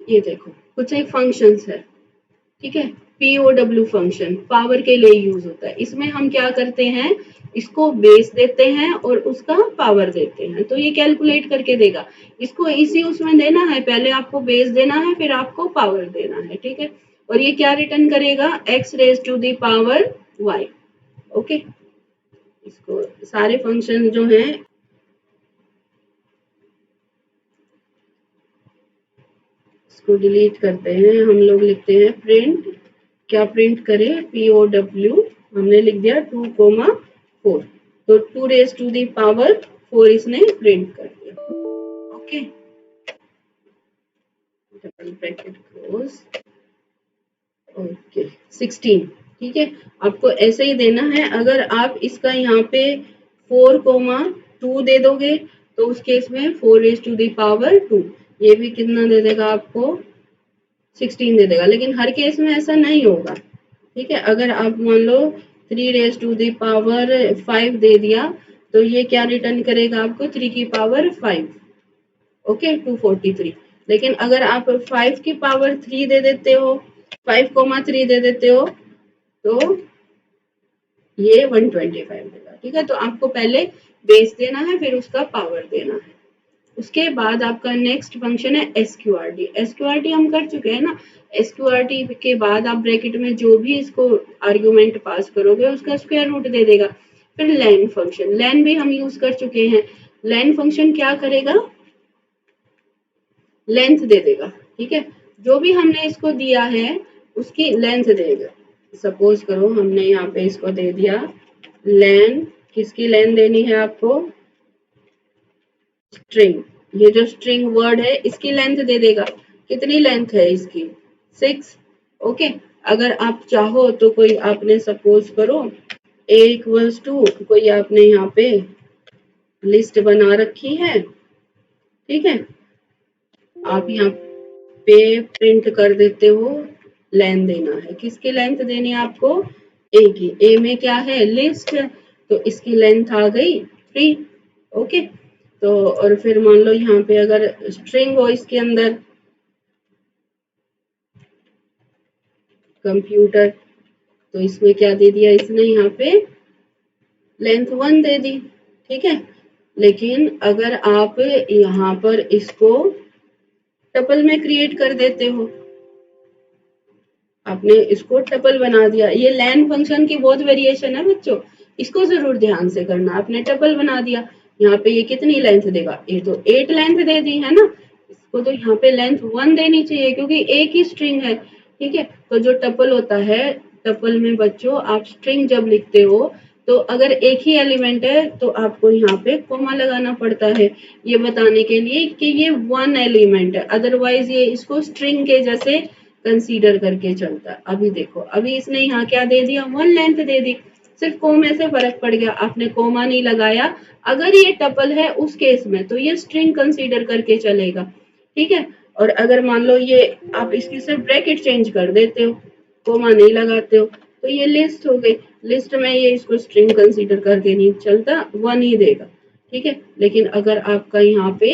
ये देखो कुछ एक फंक्शंस है, ठीक है। POW फंक्शन पावर के लिए यूज होता है। इसमें हम क्या करते हैं, इसको बेस देते हैं और उसका पावर देते हैं, तो ये कैलकुलेट करके देगा। इसको इसी उसमें देना है, पहले आपको बेस देना है फिर आपको पावर देना है, ठीक है। और ये क्या रिटर्न करेगा, x raise to the power y। Okay, इसको सारे फंक्शन जो हैं, इसको डिलीट करते हैं। हम लोग लिखते हैं प्रिंट, क्या प्रिंट करें, POW हमने लिख दिया 2,4, तो 2 रेज टू दी पावर 4 इसने प्रिंट कर दिया। Okay, double bracket close, okay 16, ठीक है। आपको ऐसे ही देना है। अगर आप इसका यहाँ पे 4,2 दे दोगे तो उस केस में 4 रेज टू दी पावर 2, ये भी कितना दे देगा आपको, 16 दे देगा। लेकिन हर केस में ऐसा नहीं होगा, ठीक है। अगर आप मान लो 3 रेज टू दी पावर 5 दे दिया तो ये क्या रिटर्न करेगा आपको, 3 की पावर 5, ओके 243। लेकिन अगर आप 5 की पावर 3 दे देते हो, 5,3 दे देते हो, तो ये 125 देगा, ठीक है। तो आपको पहले बेस देना है फिर उसका पावर देना है। उसके बाद आपका नेक्स्ट फंक्शन है SQRT। SQRT हम कर चुके हैं ना। SQRT के बाद आप ब्रैकेट में जो भी इसको आर्ग्यूमेंट पास करोगे उसका स्क्वायर रूट दे देगा। फिर लेन फंक्शन, लेन भी हम यूज कर चुके हैं। लेन फंक्शन क्या करेगा, लेंथ दे देगा, ठीक है। जो भी हमने इसको दिया है उसकी लेंथ देगा। सपोज करो हमने यहाँ पे इसको दे दिया लेन, किसकी लेंथ देनी है आपको, स्ट्रिंग, ये जो स्ट्रिंग वर्ड है इसकी लेंथ दे देगा। कितनी लेंथ है इसकी, 6, ओके। अगर आप चाहो तो कोई आपने सपोज करो a इक्वल्स टू, कोई आपने यहाँ पे लिस्ट बना रखी है, ठीक है। आप यहाँ पे प्रिंट कर देते हो, लेंथ देना है, किसकी लेंथ देनी है आपको, ए की। ए में क्या है, लिस्ट, तो इसकी लेंथ आ गई 3, ओके। तो और फिर मान लो यहाँ पे अगर स्ट्रिंग हो इसके अंदर, कंप्यूटर, तो इसमें क्या दे दिया इसने, यहाँ पे लेंथ 1 दे दी, ठीक है। लेकिन अगर आप यहाँ पर इसको टपल में क्रिएट कर देते हो, आपने इसको टपल बना दिया, ये लेन फंक्शन की बहुत वेरिएशन है बच्चों, इसको जरूर ध्यान से करना। आपने टपल बना दिया, यहाँ पे ये कितनी लेंथ देगा, ये तो 8 लेंथ दे दी है ना, इसको तो यहाँ पे लेंथ 1 देनी चाहिए क्योंकि एक ही स्ट्रिंग है, ठीक है। तो जो टपल होता है, टपल में बच्चों आप स्ट्रिंग जब लिखते हो तो अगर एक ही एलिमेंट है तो आपको यहाँ पे कोमा लगाना पड़ता है, ये बताने के लिए कि ये 1 एलिमेंट है, अदरवाइज ये इसको स्ट्रिंग के जैसे कंसीडर करके चलता है। अभी देखो, अभी इसने यहाँ क्या दे दिया, 1 लेंथ दे दी, सिर्फ कोमे से फर्क पड़ गया, आपने कोमा नहीं लगाया। अगर ये टपल है उस केस में तो ये स्ट्रिंग कंसीडर करके चलेगा, ठीक है। और अगर मान लो ये आप इसकी सिर्फ ब्रैकेट चेंज कर देते हो, कोमा नहीं लगाते हो, तो ये लिस्ट हो गई। लिस्ट में ये इसको स्ट्रिंग कंसीडर करके नहीं चलता, 1 ही देगा, ठीक है। लेकिन अगर आपका यहाँ पे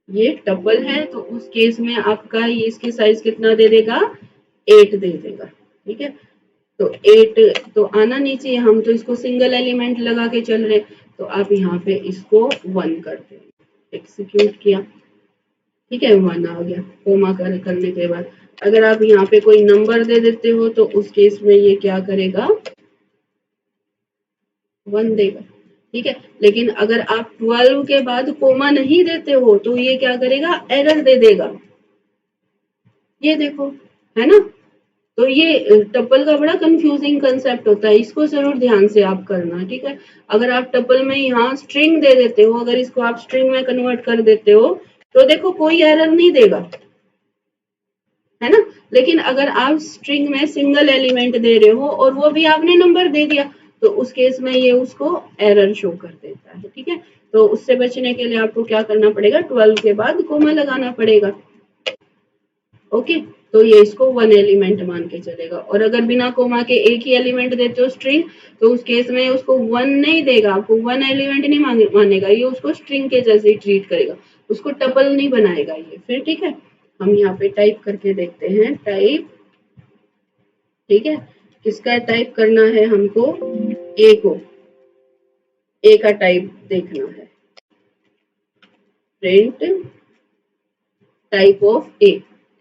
ये टपल है तो उस केस में आपका ये इसकी साइज कितना दे देगा, 8 दे देगा, ठीक है। तो 8 तो आना नहीं चाहिए, हम तो इसको सिंगल एलिमेंट लगा के चल रहे, तो आप यहाँ पे इसको 1 कर दें, एक्सिक्यूट किया, ठीक है, 1 आ गया कोमा करने के बाद। अगर आप यहाँ पे कोई नंबर दे देते हो तो उस केस में ये क्या करेगा, 1 देगा, ठीक है। लेकिन अगर आप 12 के बाद कोमा नहीं देते हो तो ये क्या करेगा, एरर दे देगा, ये देखो, है ना। तो ये टपल का बड़ा कंफ्यूजिंग कंसेप्ट होता है, इसको जरूर ध्यान से आप करना, ठीक है। अगर आप टपल में यहाँ स्ट्रिंग दे देते हो, अगर इसको आप स्ट्रिंग में कन्वर्ट कर देते हो तो देखो कोई एरर नहीं देगा, है ना। लेकिन अगर आप स्ट्रिंग में सिंगल एलिमेंट दे रहे हो और वो भी आपने नंबर दे दिया तो उस केस में ये उसको एरर शो कर देता है, ठीक है। तो उससे बचने के लिए आपको क्या करना पड़ेगा, 12 के बाद कोमा लगाना पड़ेगा, ओके। तो ये इसको 1 एलिमेंट मान के चलेगा। और अगर बिना कोमा के एक ही एलिमेंट देते हो स्ट्रिंग, तो उस केस में उसको 1 नहीं देगा, आपको 1 एलिमेंट नहीं मानेगा, ये उसको स्ट्रिंग के जैसे ही ट्रीट करेगा। उसको टपल नहीं बनाएगा ये फिर। ठीक है, हम यहाँ पे टाइप करके देखते हैं, टाइप। ठीक है, किसका टाइप करना है हमको, ए को, ए का टाइप देखना है, प्रिंट टाइप ऑफ ए।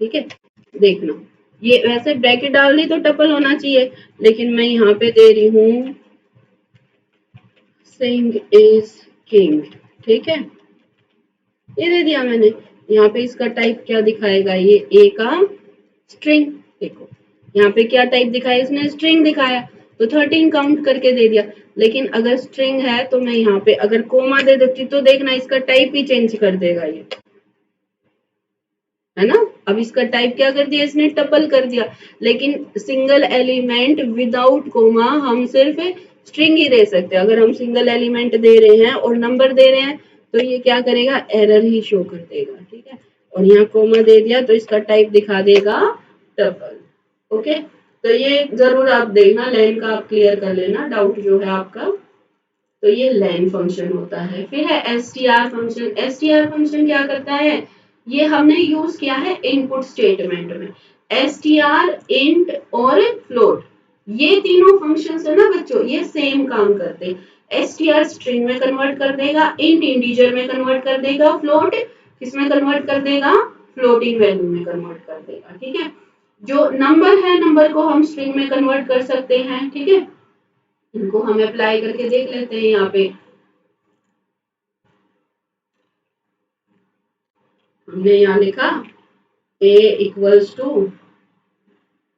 ठीक है, देखना, ये वैसे ब्रैकेट डाल दी तो टपल होना चाहिए, लेकिन मैं यहाँ पे दे रही हूँ सिंग इज किंग। ठीक है, ये दे दिया मैंने। यहाँ पे इसका टाइप क्या दिखाएगा, ये ए का स्ट्रिंग। देखो यहाँ पे क्या टाइप दिखाया इसने, स्ट्रिंग दिखाया, तो 13 काउंट करके दे दिया। लेकिन अगर स्ट्रिंग है तो मैं यहाँ पे अगर कोमा दे देती तो देखना इसका टाइप ही चेंज कर देगा ये, है ना। अब इसका टाइप क्या कर दिया इसने, टपल कर दिया। लेकिन सिंगल एलिमेंट विदाउट कोमा हम सिर्फ स्ट्रिंग ही दे सकते हैं। अगर हम सिंगल एलिमेंट दे रहे हैं और नंबर दे रहे हैं तो ये क्या करेगा, एरर ही शो कर देगा। ठीक है, और यहाँ कोमा दे दिया तो इसका टाइप दिखा देगा टपल। ओके, तो ये जरूर आप देखना, लेन का आप क्लियर कर लेना डाउट जो है आपका। तो ये लेन फंक्शन होता है। फिर है एसटीआर फंक्शन। एसटीआर फंक्शन क्या करता है, ये हमने यूज किया है इनपुट स्टेटमेंट में। एसटीआर, इंट और फ्लोट, ये तीनों फंक्शन है ना बच्चों, ये सेम काम करते हैं। एसटीआर स्ट्रिंग में कन्वर्ट कर देगा, इंट इंटीजर में कन्वर्ट कर देगा, फ्लोट किसमें कन्वर्ट कर देगा, फ्लोटिंग वैल्यू में कन्वर्ट कर देगा। ठीक है, जो नंबर है, नंबर को हम स्ट्रिंग में कन्वर्ट कर सकते हैं। ठीक है, इनको हम अप्लाई करके देख लेते हैं। यहाँ पे हमने यहाँ लिखा a इक्वल्स टू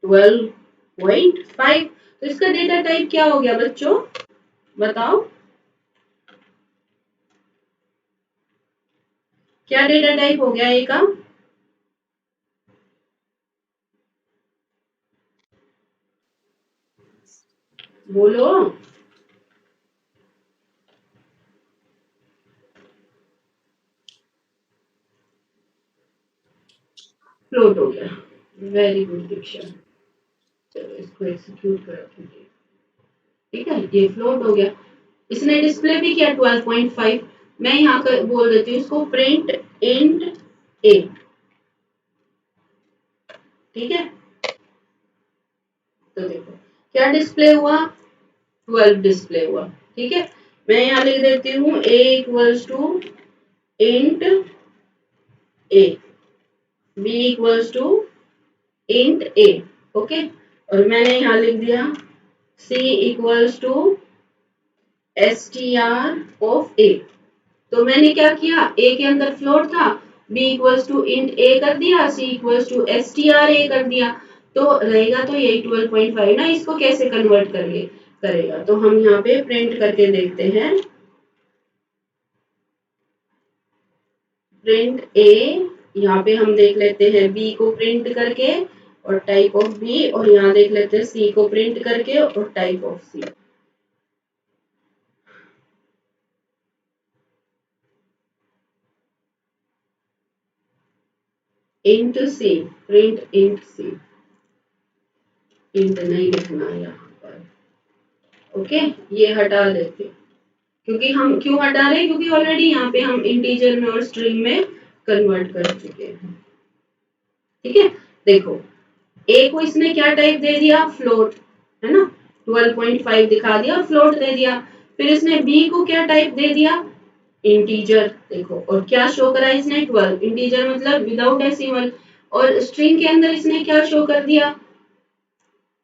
12.5, तो इसका डेटा टाइप क्या हो गया बच्चों, बताओ क्या डेटा टाइप हो गया ए का, बोलो। फ्लोट हो गया, वेरी गुड दीक्षा। चलो इसको एग्जीक्यूट करो। ठीक है, ये फ्लोट हो गया। इसने डिस्प्ले भी किया 12.5। मैं यहाँ कर बोल देती हूँ इसको प्रिंट इंट ए। ठीक है, तो देखो क्या डिस्प्ले हुआ, 12 डिस्प्ले हुआ। ठीक है, मैं यहाँ लिख देती हूँ a equals to int a, b equals to int a. Okay, और मैंने यहाँ लिख दिया c equals to str of a। तो मैंने क्या किया, a के अंदर फ्लोट था, b equals to int a कर दिया, c equals to str a कर दिया, तो रहेगा तो यही 12.5 ना। इसको कैसे कन्वर्ट करेगा, तो हम यहाँ पे प्रिंट करके देखते हैं, प्रिंट ए। यहाँ पे हम देख लेते हैं बी को प्रिंट करके और टाइप ऑफ बी, और यहाँ देख लेते हैं सी को प्रिंट करके और type of c. Int c, print int c, int नहीं लिखना यहाँ पर। ओके, ये हटा देते, क्योंकि हम क्यों हटा रहे हैं, क्योंकि ऑलरेडी यहाँ पे हम इंटीजर में और स्ट्रिंग में कन्वर्ट कर चुके हैं। ठीक है, देखो ए को इसने क्या टाइप दे दिया, फ्लोट, है ना, 12.5 दिखा दिया और फ्लोट दे दिया। फिर इसने बी को क्या टाइप दे दिया, इंटीजर। देखो और क्या शो करा इसने, 12 इंटीजर मतलब विदाउट डेसिमल। और स्ट्रिंग के अंदर इसने क्या शो कर दिया,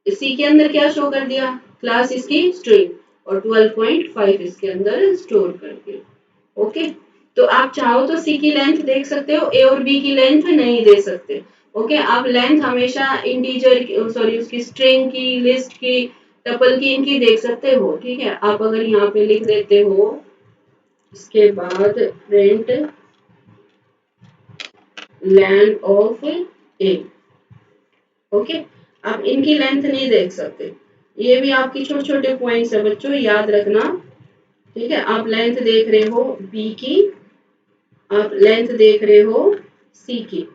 सी के अंदर क्या शो कर दिया, क्लास इसकी स्ट्रिंग, और 12.5 इसके अंदर स्टोर कर दिया। ओके, तो आप चाहो तो सी की लेंथ देख सकते हो, ए और बी की लेंथ नहीं दे सकते। ओके, आप लेंथ हमेशा इंटीजर सॉरी उसकी स्ट्रिंग की, लिस्ट की, टपल की, इनकी देख सकते हो। ठीक है, आप अगर यहाँ पे लिख देते हो इसके बाद print length of A. Okay, आप इनकी लेंथ नहीं देख सकते। ये भी आपकी छोटे छोटे पॉइंट्स है बच्चों, याद रखना। ठीक है, आप लेंथ देख रहे हो बी की, आप लेंथ देख रहे हो सी की।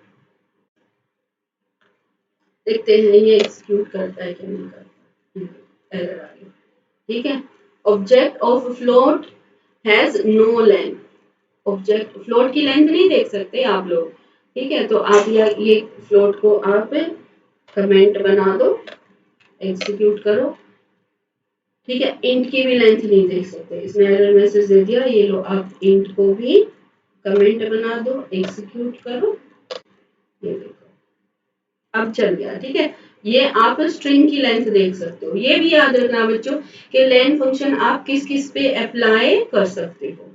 देखते हैं ये एग्जीक्यूट करता है कि नहीं करता, एरर आ गई। ठीक है, object of float has no length. Object float की लेंथ नहीं देख सकते आप लोग, ठीक है, तो आप ये फ्लोट को आप कमेंट बना दो, एग्जीक्यूट करो, ठीक है। इंट की भी लेंथ नहीं देख सकते, इसने एरर मैसेज दे दिया, ये लो आप इंट को भी कमेंट बना दो, एग्जीक्यूट करो, ये देखो अब चल गया, ठीक है। ये आप स्ट्रिंग की लेंथ देख सकते हो। ये भी याद रखना बच्चों कि लेन फंक्शन आप किस किस पे अप्लाई कर सकते हो।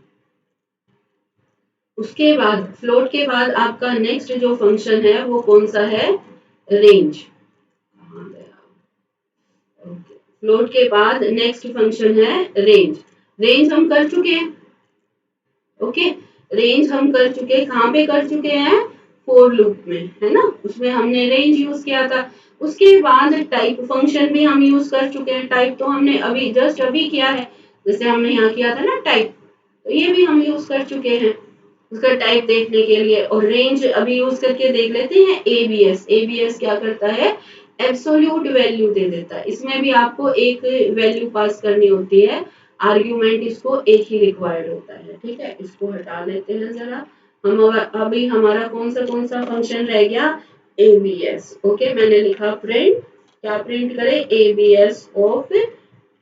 उसके बाद फ्लोट के बाद आपका नेक्स्ट जो फंक्शन है वो कौन सा है, रेंज। फ्लोट के बाद नेक्स्ट फंक्शन है रेंज। रेंज हम कर चुके हैं, ओके। रेंज हम कर चुके हैं, कहाँ पे कर चुके हैं, फोर लूप में, है ना, उसमें हमने रेंज यूज किया था। उसके बाद टाइप फंक्शन भी हम यूज कर चुके हैं। टाइप तो हमने अभी जस्ट अभी किया है, जैसे हमने यहाँ किया था ना टाइप, तो ये भी हम यूज कर चुके हैं उसका टाइप देखने के लिए। और रेंज अभी यूज करके देख लेते हैं एबीएस। एबीएस क्या करता है, एब्सोल्यूट वैल्यू दे देता है। इसमें भी आपको एक वैल्यू पास करनी होती है, आर्ग्यूमेंट इसको एक ही रिक्वायर्ड होता है, ठीक है। इसको हटा लेते हैं जरा। हम अभी हमारा कौन सा फंक्शन रह गया, एबीएस, ओके। मैंने लिखा प्रिंट, क्या प्रिंट करे, एबीएस ऑफ ए।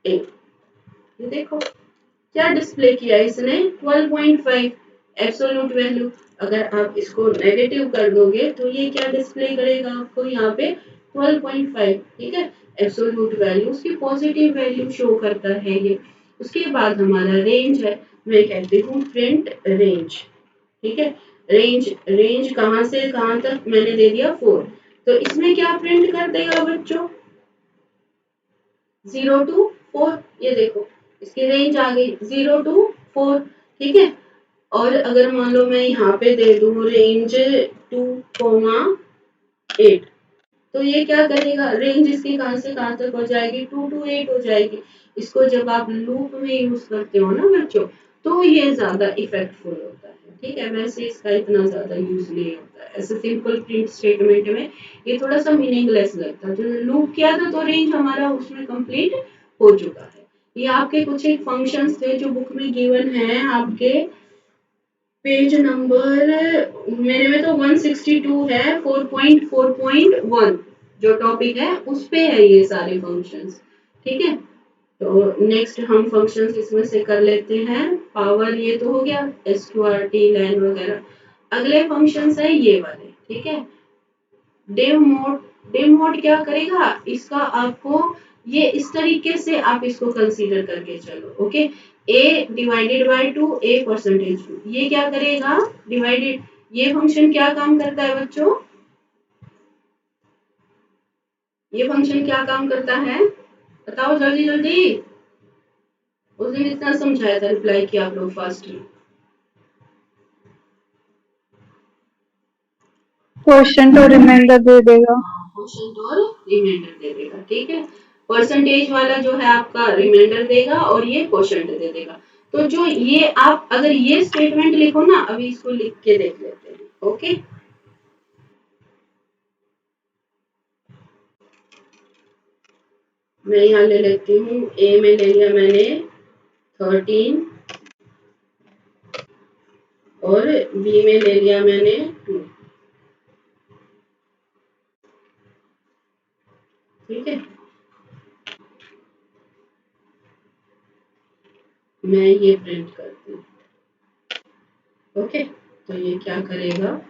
ये देखो क्या डिस्प्ले किया इसने, 12.5 एब्सोल्यूट वैल्यू। अगर आप इसको नेगेटिव कर दोगे तो ये क्या डिस्प्ले करेगा आपको यहाँ पे, 12.5, ठीक है। एब्सोल्यूट वैल्यू उसकी पॉजिटिव वैल्यू शो करता है ये। उसके बाद हमारा रेंज है, मैं कहती हूँ प्रिंट रेंज, ठीक है। रेंज रेंज कहाँ से कहाँ तक मैंने दे दिया 4, तो इसमें क्या प्रिंट कर देगा बच्चों, 0 to 4। ये देखो इसकी रेंज आ गई 0 to 4, ठीक है। और अगर मान लो मैं यहाँ पे दे दूं रेंज 2,8, तो ये क्या करेगा, रेंज इसकी कहाँ से कहाँ तक हो जाएगी, 2 to 8 हो जाएगी। इसको जब आप लूप में यूज करते हो ना बच्चों, तो ये ज्यादा इफेक्टफुल होता है, ठीक है। वैसे इसका इतना ज्यादा यूज नहीं होता है, ऐसे सिंपल प्रिंट स्टेटमेंट में ये थोड़ा सा मीनिंगलेस लगता है। जो लूप किया था तो रेंज हमारा उसमें कंप्लीट हो चुका है। ये आपके कुछ एक फंक्शंस थे जो बुक में गिवन है, आपके पेज नंबर, मेरे में तो 162 है, 4.4.1 जो टॉपिक है उस पे है ये सारे फंक्शंस, ठीक है। तो नेक्स्ट हम फंक्शंस इसमें से कर लेते हैं। पावर ये तो हो गया, एसक्यूआरटी लैन वगैरह। अगले फंक्शंस है ये वाले, ठीक है। डेव मोड, डेव मोड क्या करेगा, इसका आपको ये इस तरीके से आप इसको कंसीडर करके चलो, okay. a divided by 2, a percentage 2, ये क्या करेगा, डिवाइडेड, ये फंक्शन क्या काम करता है बच्चों, ये फंक्शन क्या काम करता है, बताओ जल्दी जल्दी। उस दिन इतना समझाया था, रिप्लाई किया आप लोग फास्ट। क्वेश्चन और रिमाइंडर दे देगा। क्वेश्चन और रिमाइंडर दे देगा, ठीक है। परसेंटेज वाला जो है आपका रिमाइंडर देगा और ये क्वेश्चन दे देगा। तो जो ये आप अगर ये स्टेटमेंट लिखो ना, अभी इसको लिख के देख लेते हैं, ओके। मैं यहाँ ले लेती हूँ, ए में ले लिया मैंने 13 और बी में ले लिया मैंने 2, ठीक है। मैं ये प्रिंट करती हूँ, ओके। तो ये क्या करेगा,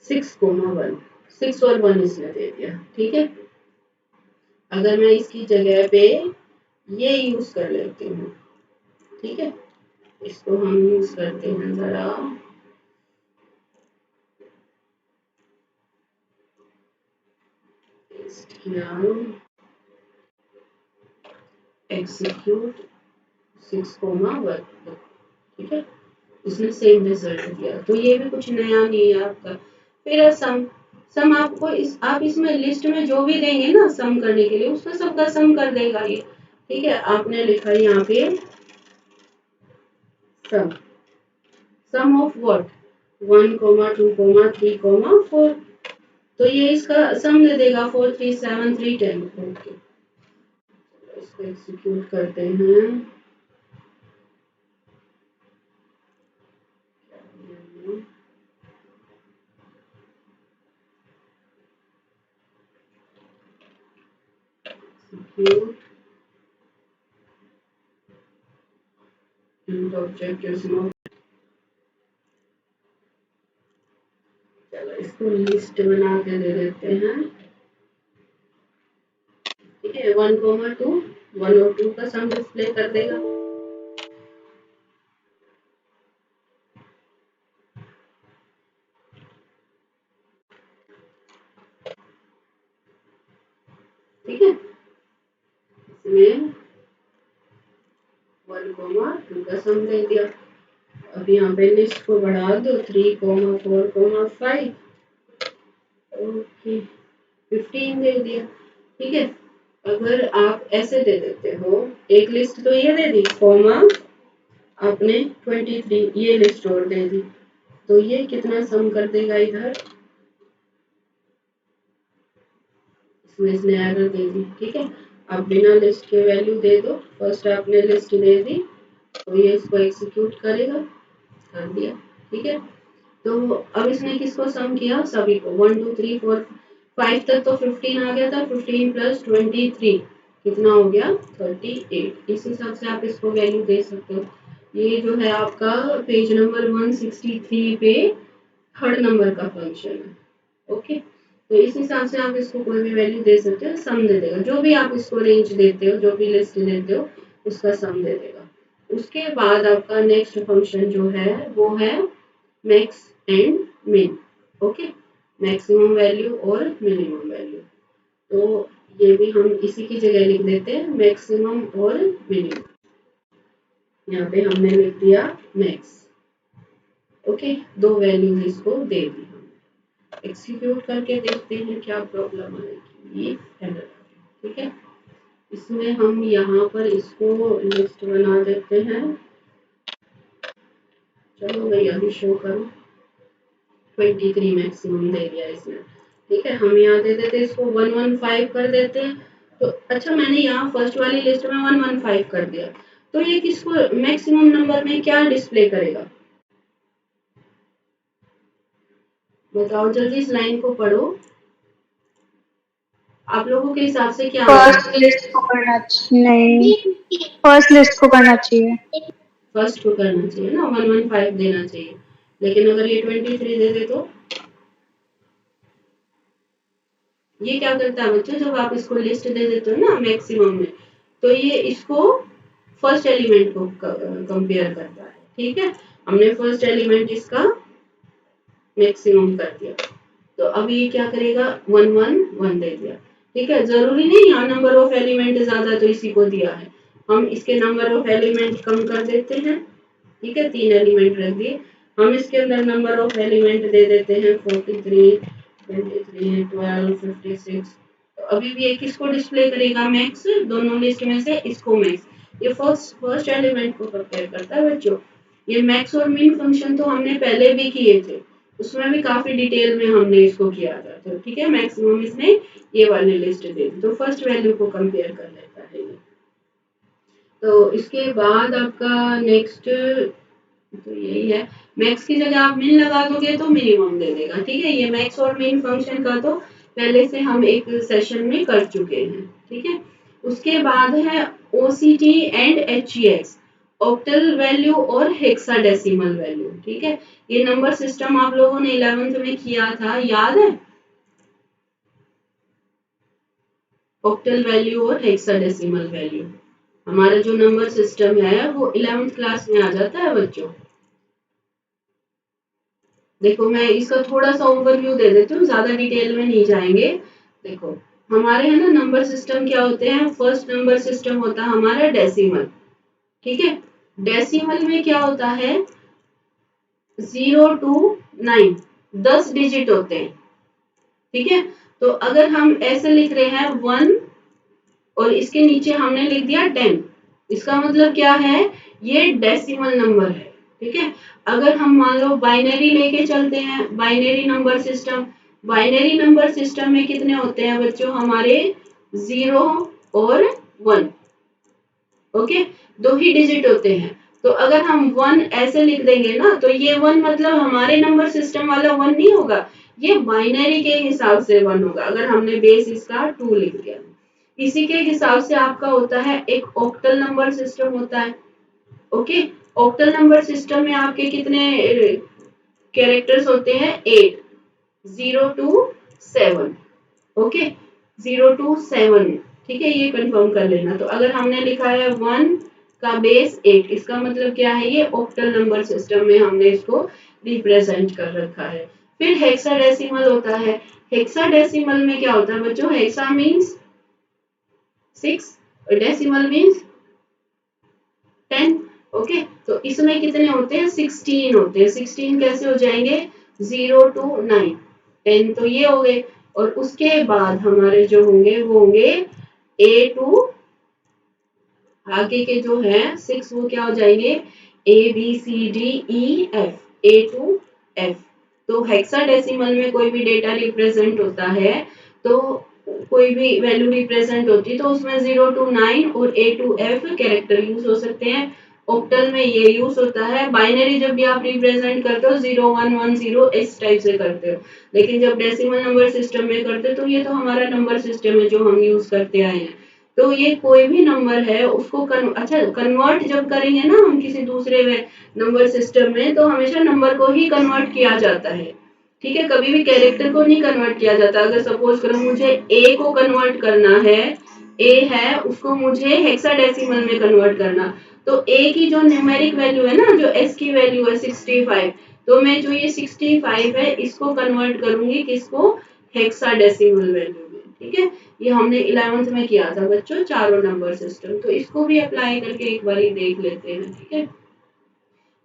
6,1, 6 और 1 इसने दे दिया, ठीक है। अगर मैं इसकी जगह पे ये यूज कर लेती हूँ, ठीक है। इसको हम यूज करते हैं जरा, एग्जीक्यूट 6,1, ठीक है। इसने सेम रिजल्ट दिया, तो ये भी कुछ नया नहीं है आपका। फिर है सम। सम आपको आप इसमें लिस्ट में जो भी देंगे ना सम करने के लिए, उसका सबका सम कर देगा ये, ठीक है। आपने लिखा यहाँ पे सम, सम ऑफ व्हाट, 1, 2, 3, 4, तो ये इसका सम दे देगा 4, 3, 7, 3, 10, ओके। इसको एग्जीक्यूट करते हैं, execute int object is not, चलो इसको लिस्ट बना के दे देते हैं, ठीक है। 1,2 1 और 2 का सम डिस्प्ले कर देगा। ठीक है, इसमें 1,2 का सम दे दिया। अब यहाँ पे लिस्ट को बढ़ा दो 3,4,5, ओके 15 दे दिया। ठीक है, अगर आप ऐसे दे देते हो, एक लिस्ट तो ये दे दी, कॉमा आपने 23 ये लिस्ट और दे दी, तो ये कितना सम कर देगा इधर, इसमें इसने एरर दे दी। ठीक है, आप बिना लिस्ट के वैल्यू दे दो, फर्स्ट आपने लिस्ट दे दी तो ये इसको एग्जीक्यूट करेगा, कर दिया। ठीक है, तो अब इसने किसको सम किया, सभी को, 1 2 3 4 5 तक तो 15 आ गया था, 15 प्लस 23 कितना हो गया, 38। इस हिसाब से आप इसको वैल्यू दे सकते हो। ये जो है आपका पेज नंबर 163 पे थर्ड नंबर का फंक्शन है। ओके, तो इस हिसाब से आप इसको कोई भी वैल्यू दे सकते हो, सम दे देगा। जो भी आप इसको रेंज देते हो, जो भी लिस्ट देते हो, उसका सम दे देगा। उसके बाद आपका नेक्स्ट फंक्शन जो है वो है मैक्स एंड मिन। ओके, मैक्सिमम वैल्यू और मिनिमम वैल्यू, तो ये भी हम इसी की जगह लिख देते हैं, मैक्सिमम और मिनिमम। यहाँ पे हमने लिख दिया मैक्स। ओके, दो वैल्यूज इसको दे दी। एग्जीक्यूट करके देखते हैं क्या प्रॉब्लम आएगी, ये एरर। ठीक है, इसमें हम यहाँ पर इसको लिस्ट बना देते हैं। चलो भाई अभी शो करो, 23 मैक्सिमम दे दिया इसने। ठीक है, हम यहाँ दे देते इसको 115 कर देते हैं। तो अच्छा, मैंने यहाँ फर्स्ट वाली लिस्ट में 115 कर दिया, तो ये किसको मैक्सिमम नंबर में क्या डिस्प्ले करेगा, बताओ जल्दी, इस लाइन को पढ़ो। आप लोगों के हिसाब से क्या फर्स्ट लिस्ट को करना चाहिए, नहीं फर्स्ट लिस्ट को करना चाहिए, फर्स्ट को करना चाहिए ना, 115 देना चाहिए। लेकिन अगर ये 23 दे दे तो ये क्या करता है बच्चों, जब आप इसको लिस्ट दे देते हो ना मैक्सिमम में, तो ये इसको फर्स्ट एलिमेंट को कंपेयर करता है। ठीक है, हमने फर्स्ट एलिमेंट इसका मैक्सिमम कर दिया, तो अब ये क्या करेगा, 111 दे दिया। ठीक है, जरूरी नहीं यहाँ नंबर ऑफ एलिमेंट ज्यादा तो इसी को दिया है, हम इसके नंबर ऑफ एलिमेंट कम कर देते हैं। ठीक है, 3 एलिमेंट रख दिए, हम इसके अंदर नंबर ऑफ एलिमेंट दे देते हैं 43 23 12 56। तो अभी भी एक किसको डिस्प्ले करेगा, मैक्स, दोनों लिस्ट में से इसको मैक्स, ये फर्स्ट एलिमेंट को कंपेयर करता है बच्चों। ये मैक्स और मिन फंक्शन तो हमने पहले भी किए थे, उसमें भी काफी डिटेल में हमने इसको किया था। तो ठीक है, मैक्सिमम इसने ये वाली लिस्ट दे दी, तो फर्स्ट वैल्यू को कंपेयर कर लेता है ये। तो इसके बाद आपका नेक्स्ट तो यही है, मैक्स की जगह आप मिन लगा दोगे तो मिनिमम दे देगा। ठीक है, ये मैक्स और मिन फंक्शन का तो पहले से हम एक सेशन में कर चुके हैं। ठीक है, उसके बाद है OCT and HEX, octal value और हेक्साडेसिमल वैल्यू। ठीक है, ये नंबर सिस्टम आप लोगों ने 11th में किया था, याद है, ऑक्टल वैल्यू और हेक्साडेसिमल वैल्यू। हमारा जो नंबर सिस्टम है वो 11th क्लास में आ जाता है बच्चों। देखो मैं इसका थोड़ा सा ओवरव्यू दे देती हूँ, ज्यादा डिटेल में नहीं जाएंगे। देखो हमारे है ना नंबर सिस्टम क्या होते हैं, फर्स्ट नंबर सिस्टम होता है हमारा डेसिमल। ठीक है, डेसिमल में क्या होता है, 0 to 9 10 डिजिट होते हैं। ठीक है, तो अगर हम ऐसे लिख रहे हैं 1 और इसके नीचे हमने लिख दिया 10, इसका मतलब क्या है, ये डेसिमल नंबर है। ठीक है, अगर हम मान लो बाइनरी लेके चलते हैं, binary number system, binary number system में कितने होते हैं बच्चों हमारे, 0 और 1। ओके, दो ही डिजिट होते हैं। तो अगर हम 1 ऐसे लिख देंगे ना, तो ये 1 मतलब हमारे नंबर सिस्टम वाला 1 नहीं होगा, ये बाइनरी के हिसाब से 1 होगा, अगर हमने बेस इसका 2 लिख दिया। इसी के हिसाब से आपका होता है एक ऑक्टल नंबर सिस्टम होता है। ओके, ऑक्टल नंबर सिस्टम में आपके कितने कैरेक्टर्स होते हैं? 8, 0 to 7। ओके, 0 to 7, ठीक है, ये कंफर्म कर लेना। तो अगर हमने लिखा है 1 का बेस 8, इसका मतलब क्या है? ये ऑक्टल नंबर सिस्टम में हमने इसको रिप्रेजेंट कर रखा है। फिर हेक्साडेसिमल होता है। हेक्साडेसिमल में क्या होता है बच्चों? हेक्सा मीन्स 6 और डेसिमल मीन्स 10। ओके, तो इसमें कितने होते हैं? 16 होते हैं। 16 कैसे हो जाएंगे? 0 to 9, 10 तो ये हो गए, और उसके बाद हमारे जो होंगे वो होंगे A to, आगे के जो है 6 वो क्या हो जाएंगे? ABCDEF, A to F। तो हेक्साडेसिमल में कोई भी डेटा रिप्रेजेंट होता है, तो कोई भी वैल्यू रिप्रेजेंट होती है, तो उसमें 0 to 9 और A to F character use हो सकते हैं। ऑक्टल में ये यूज होता है। बाइनरी जब भी आप रिप्रेजेंट करते हो 0 1 1 0 इस टाइप से करते हो, लेकिन जब डेसिमल नंबर सिस्टम में करते हो तो ये तो हमारा नंबर सिस्टम है जो हम यूज करते आए हैं। तो ये कोई भी नंबर है उसको कन्वर्ट जब करेंगे ना हम किसी दूसरे नंबर सिस्टम में, तो हमेशा नंबर को ही कन्वर्ट किया जाता है। ठीक है, कभी भी कैरेक्टर को नहीं कन्वर्ट किया जाता। अगर सपोज करो मुझे ए को कन्वर्ट करना है, ए है उसको मुझे हेक्साडेसिमल में कन्वर्ट करना, तो ए की जो न्यूमेरिक वैल्यू है ना, जो एस की वैल्यू है 65, तो मैं जो ये 65 है इसको कन्वर्ट करूंगी किसको? हेक्साडेसिमल वैल्यू में। ठीक है, ये हमने 11th में किया था बच्चों, चारों नंबर सिस्टम। तो इसको भी अप्लाई करके एक बार देख लेते हैं। ठीक है,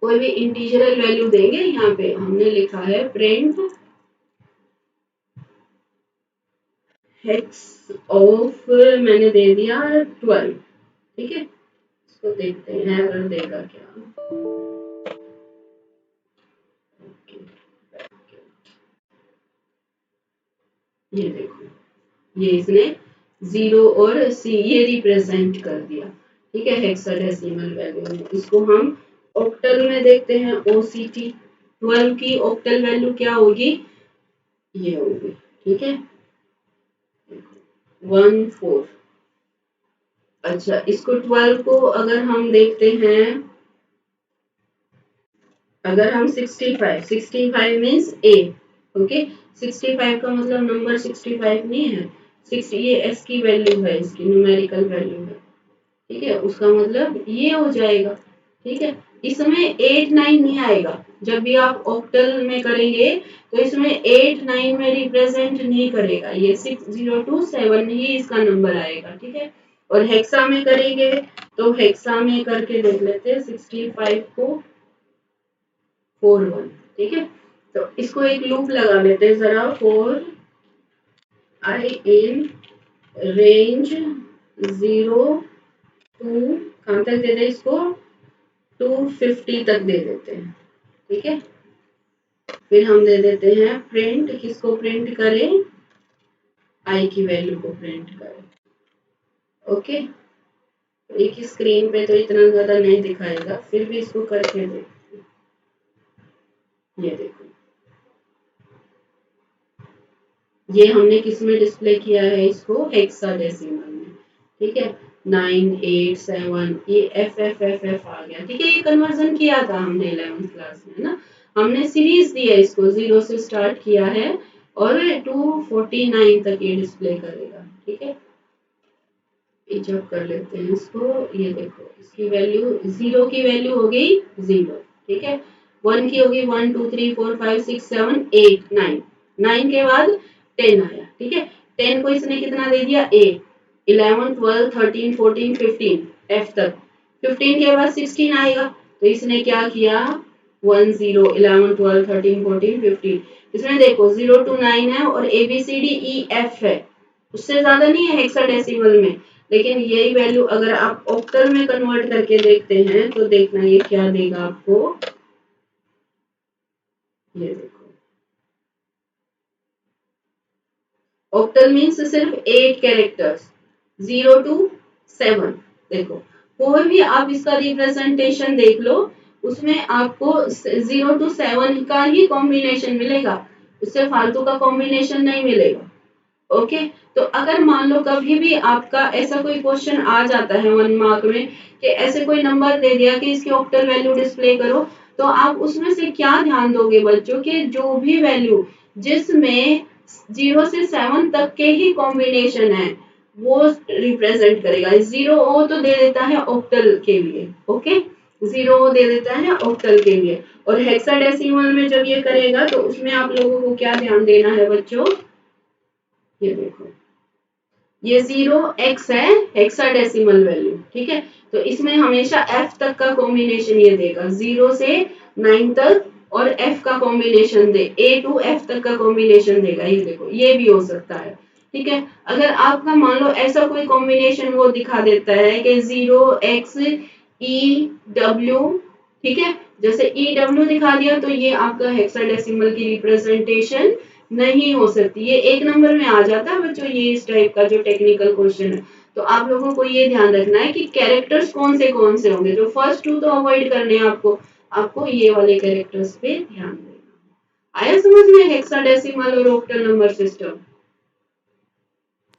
कोई भी इंटीजरल वैल्यू देंगे, यहाँ पे हमने लिखा है प्रिंट हेक्स ऑफ, मैंने दे दिया 12। ठीक है, इसको देखते हैं अगर देगा क्या। ये देखो, ये इसने 0 और सी ये रिप्रेजेंट कर दिया। ठीक है, हेक्साडेसिमल वैल्यू में। इसको हम ऑक्टल में देखते हैं। OCT 12 की ऑक्टल वैल्यू क्या होगी? ये होगी। ठीक है, 14। अच्छा, इसको 12 को अगर हम देखते हैं, अगर हम 65 मीन्स A। ओके, 65 का मतलब नंबर 65 नहीं है, 6 ये S की वैल्यू है, इसकी न्यूमेरिकल वैल्यू है। ठीक है, उसका मतलब ये हो जाएगा। ठीक है, इसमें 8 9 नहीं आएगा। जब भी आप ऑक्टल में करेंगे तो इसमें 8 9 में रिप्रेजेंट नहीं करेगा, ये 6 0 2 7 ही इसका नंबर आएगा। ठीक है, और हेक्सा में करेंगे तो हेक्सा में करके देख लेते हैं 65 को 4 1। ठीक है, तो इसको एक लूप लगा लेते हैं जरा। 4 I in रेंज 0 टू, कहाँ तक दे दे इसको? 250 तक दे देते हैं। ठीक है, फिर हम दे देते हैं प्रिंट, किसको प्रिंट करें? आई की वैल्यू को प्रिंट करें। ओके, एक ही स्क्रीन पे तो इतना ज्यादा नहीं दिखाएगा, फिर भी इसको करके देखते हैं। ये देखो, ये हमने किस में डिस्प्ले किया है? इसको हेक्साडेसिमल में। ठीक है, 9 8 7 ये एफ एफ एफ एफ आ गया। ठीक है, ये कन्वर्जन किया था हमने 11th क्लास में ना, हमने सीरीज दिया, इसको 0 से स्टार्ट किया है और 249 तक ये डिस्प्ले करेगा। ठीक है, जब कर लेते हैं इसको। ये देखो, इसकी वैल्यू 0 की वैल्यू हो गई 0। ठीक है, 1 की होगी 1 2 3 4 5 6 7 8 9, 9 के बाद 10 आया। ठीक है, 10 को इसने कितना दे दिया? A। 11 12 13 14 15 F तक, 15 के बाद 16 आएगा, तो इसने क्या किया? 1 0 11 12 13 14 15, इसमें देखो 0 to 9 है और ABCDEF है, उससे ज्यादा नहीं है हेक्साडेसिमल में। लेकिन यही वैल्यू अगर आप ऑक्टल में कन्वर्ट करके देखते हैं तो देखना ये क्या देगा आपको। ये देखो, ऑक्टल मीन्स सिर्फ 8 कैरेक्टर्स, 0 to 7। देखो, कोई भी आप इसका रिप्रेजेंटेशन देख लो, उसमें आपको 0 to 7 का ही कॉम्बिनेशन मिलेगा, उससे फालतू का कॉम्बिनेशन नहीं मिलेगा। ओके। तो अगर मान लो कभी भी आपका ऐसा कोई क्वेश्चन आ जाता है 1 मार्क में कि ऐसे कोई नंबर दे दिया कि इसकी ऑक्टल वैल्यू डिस्प्ले करो, तो आप उसमें से क्या ध्यान दोगे बच्चों के जो भी वैल्यू जिसमें 0 से 7 तक के ही कॉम्बिनेशन है वो रिप्रेजेंट करेगा। 0 ओ तो दे देता है ऑक्टल के लिए, ओके, 0 ओ दे देता है ऑक्टल के लिए। और हेक्साडेसिमल में जब ये करेगा तो उसमें आप लोगों को क्या ध्यान देना है बच्चों, ये देखो ये 0x है हेक्साडेसिमल वैल्यू, ठीक है। तो इसमें हमेशा f तक का कॉम्बिनेशन ये देगा, 0 से 9 तक और f का combination they, a to f तक का कॉम्बिनेशन देगा। ये देखो ये भी हो सकता है, ठीक है। अगर आपका मान लो ऐसा कोई कॉम्बिनेशन वो दिखा देता है कि 0x EW, ठीक है, जैसे EW दिखा दिया तो ये आपका हेक्साडेसिमल की रिप्रेजेंटेशन नहीं हो सकती। ये 1 नंबर में आ जाता है बच्चों, ये इस टाइप का जो टेक्निकल क्वेश्चन है। तो आप लोगों को ये ध्यान रखना है कि कैरेक्टर्स कौन से होंगे। जो फर्स्ट 2 तो अवॉइड करने हैं आपको, आपको ये वाले कैरेक्टर्स पे ध्यान देना। आया समझ में हेक्साडेसिमल और octal number system?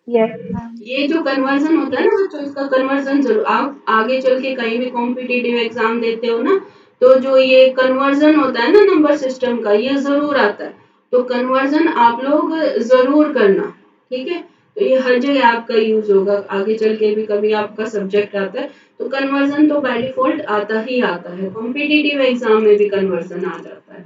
Yes ma'am. ये जो कन्वर्जन होता है ना बच्चों, इसका कन्वर्जन जरूर आप आगे चल के कहीं भी कॉम्पिटिटिव एग्जाम देते हो ना, तो जो ये कन्वर्जन होता है ना नंबर सिस्टम का, ये जरूर आता है। तो कन्वर्जन आप लोग जरूर करना, ठीक है। तो ये हर जगह आपका यूज होगा, आगे चल के भी कभी आपका सब्जेक्ट आता है तो कन्वर्जन तो बाय डिफॉल्ट आता ही आता है, कॉम्पिटिटिव एग्जाम में भी कन्वर्जन आ जाता है।